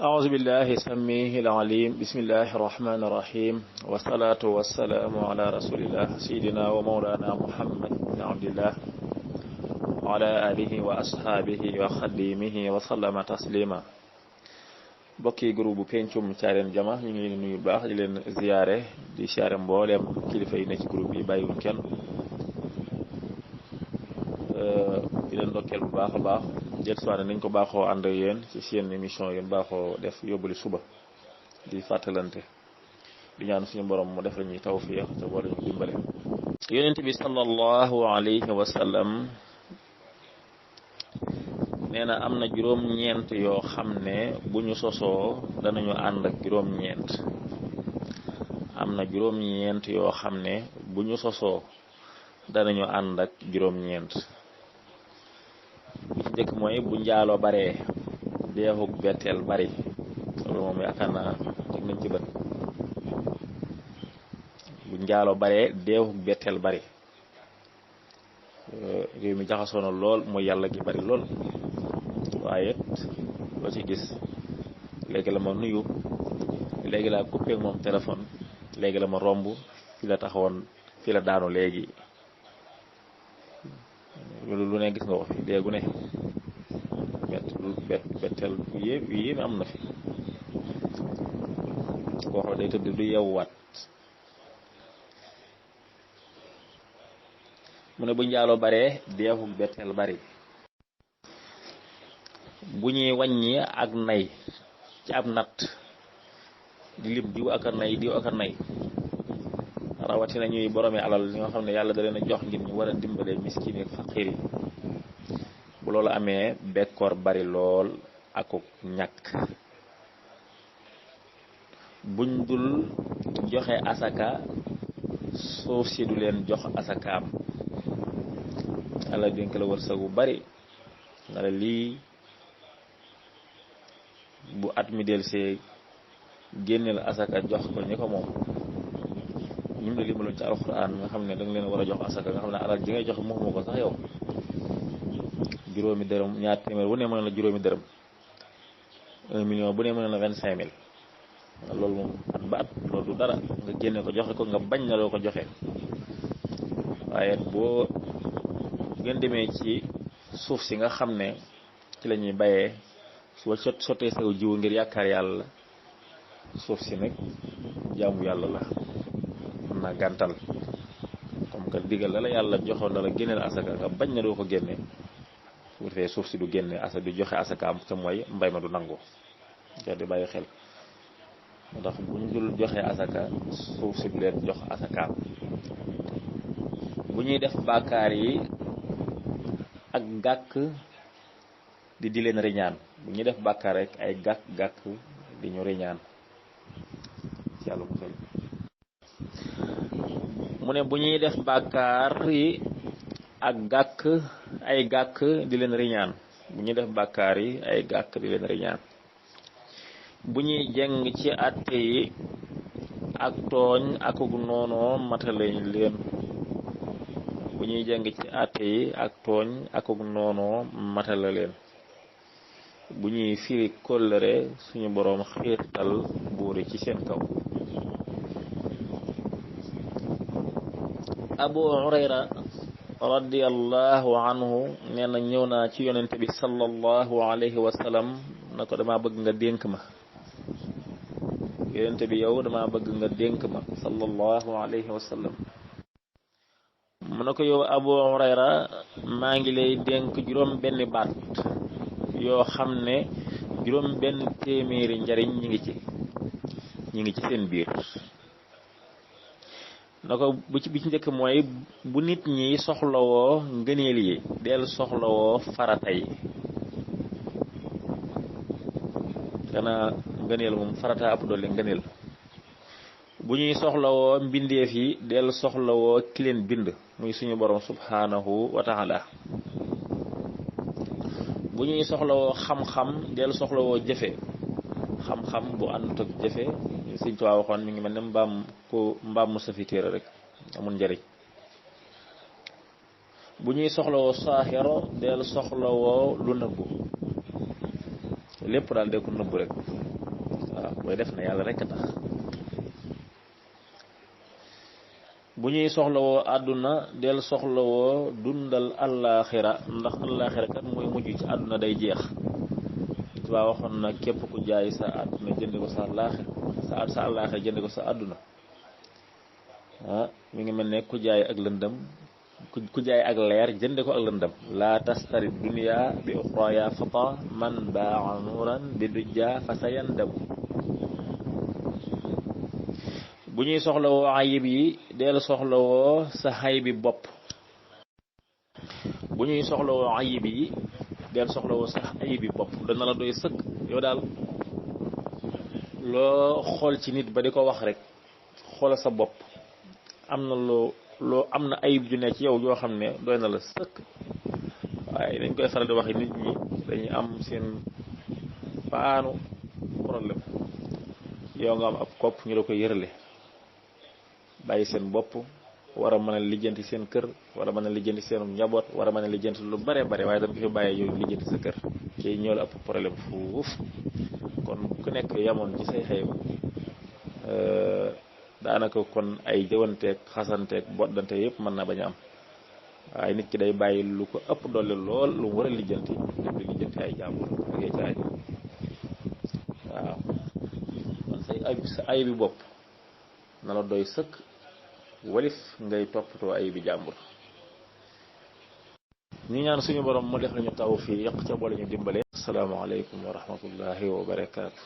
أعوذ بالله السميع العليم بسم الله الرحمن الرحيم والصلاة والسلام على رسول الله سيدنا ومولانا محمد بن عبد الله وعلى آله وأصحابه وخديمه وسلم تسليما bokki groupe pencum Thiarène Jama ñu ngi leen nuyu baax di leen ziaré di ziaré mboolem kilifa yi ne ci groupe bi bàyyiwuñ kenn di leen ndokkeel bu baax a baax jël soirée nañ ko baaxoo ànd ak yéen ci seen émission yéen baaxoo def yóbbali suba di fàttalante di ñaan suñu borom mu def lañuy tawfiq te boole ñu dimbale yonent bi sallallahu alayhi wa sallam nee na am na juróom-ñeent yoo xam ne bu ñu sosoo danañu ànd ak juróom-ñeent am na juróom-ñeent yoo xam ne bu ñu sosoo danañu ànd ak juróom-ñeent bi ci njëkk mooy bu njaaloo baree deexug betteel bari loolu moom yaakaar naa teg nañ ci bët bu njaaloo baree deexug betteel bari réew mi jaxasoo na lool mooy yàlla gi bari lool waaye loo ci gis léegi la ma nuyu léegi laa coupé ak moom téléphone léegi la ma romb fi la taxawoon fi la daanu léegi loolu lu ne gis nga ko fi léegu ne betteel yéen am na fi koo xam day tëdd du yewwaat mu ne bu njaaloo baree deexu betteel bari bu ñuy wàññi ak nay ci ab natt di lim diw ak a nay diw ak a nay rawatina ñuy boroomi alal li nga xam ne yàlla da leen a jox ngir ñu war a dimbalee miskin ak faqiir yi bu loolu amee bekkoor bari lool akuk ñàkk buñ dul joxe asaka suuf si du leen jox asakaam yàlla dénk la wërsëg bu bari nga la lii bu at mi del see génneel asaka jox ko ñi ko moom ñim la limaloon ci alxuraan nga xam ne danga leen war a jox asaka nga xam ne alal ji ngay joxe moomu ko sax yow juróomi dërëm ñaar téeméer bu ne mën na la juróomi dërëm 1 million bu ne mën na la 25 000 loolu moom at ba at loolu du dara nga génne ko joxe ko nga bañ na loo ko joxe waaye boo ngeen demee ci suuf si nga xam ne ci la ñuy bayee su sottee saw jiwu ngir yaakaar yàlla suuf si nag jaamu yàlla la mën naa gàntal comme que digal la yàlla joxoon na la génneel asaka nga bañ na doo ko génne su defee suuf si du génne asaka du joxe asakaam te mooy mbay ma du nangu jar di bàyyi xel moo tax bu ñu dul joxe asaka suuf si du leen jox asakaam bu ñuy def bàkkaar yi ak gàkk di leen riñaan bu ñuy def bàkkaar rek ay gàkk di ñu riñaan ci yàlla musal mu ne bu ñuy def bàkkaar yi ak gàkk ay gàkk di leen riñaan bu ñuy def bàkkaar yi ay gàkk di leen riñaan bu ñuy jeng ci àtte yi ak tooñ akuk noonoo matalañ leen bu ñuy jeng ci àtte yi ak tooñ akuk noonoo matala leen bu ñuy firi kóllëre suñu boroom xiirtal buuri ci seen kaw Abu Hurayra radiyallahu anhu nee na ñëw naa ci yonent bi sallallahu alayhi wa sallam na ko dama bëgg nga dénk ma yonent bi yow dama bëgg nga dénk ma sallallahu alayhi wa sallam mu ne ko yow Abu Hurayra maa ngi lay dénk juróom benn baat yoo xam ne juróom benn téeméeri njariñ ñi ngi ci seen biir na ko bu ci njëkk mooy bu nit ñi soxlawoo ngëneel yi del soxlawoo farata yi kana ngëneel moom farata ëpp doole ngëneel bu ñuy soxlawoo mbindeef yi del soxlawoo ki leen bind muy suñu borom subhanahu wa ta'ala bu ñuy soxlawoo xam-xam del soxlawoo jëfe xam-xam bu àndut ak jëfe Sëñ Tuubaa waxoon mi ngi mel ne mbaam mu safi téere rek amul njariñ bu ñuy soxlawoo saaxiro del soxlawoo lu nëbbu lépp daal de ko nëbbu rek waaw booy def na yàlla rek a tax bu ñuy soxlawoo àdduna del soxlawoo dundal allaaxira ndax allaaxira kat mooy mujj ci àdduna day jeex waa waxoon na képp ku jaay sa àdduna jënd ko sa allaaxira sa allaaxira jënd ko sa àdduna mi ngi mel ne ku jaay ak lëndëm ku jaay ak leer jënde ko ak lëndëm laa tastari dunya bi uxra ya fata man baa nuuran bi dujja fa sa yandam bu ñuy soxlawoo ayib yi del soxlawoo sa xaybi bopp bu ñuy soxlawoo ayib yi del soxlawoo sa ayibi bopp dana la doy sëkk yow daal loo xool ci nit ba di ko wax rek xoola sa bopp am na loo am na ayib ju ne ci yow yoo xam ne doy na la sëkk waaye dañ koy faral di wax nit ñi dañuy am seen paanu problème yow nga am ab kopp ñu la koy yërale bàyyi seen bopp war a mën a lijjanti seen kër war a mën a lijjanti seenum njaboot war a mën a lijjanti lu bare bare waaye dañ ko fi bàyyee yow lijjanti sa kër ci ñoo la ëpp problème fuuf kon ku nekk yamoon ci say xëy daanaka kon ay jëwanteeg xasanteeg boddante yëpp mën na bañ a am waaye nit ki day bàyyi lu ko ëpp doole lool lu mu war a lijjanti dem di lijjanti ay jàmbur ak ay caay waaw kon sa ay bi bopp na la doy sëkk walif ngay toppatoo ay bi jàmbur ñu ñaan suñu borom mu def lañu tawfiq ca boole ñu dimbale asalaamaaleykum wa rahmatullahi wa barakaatu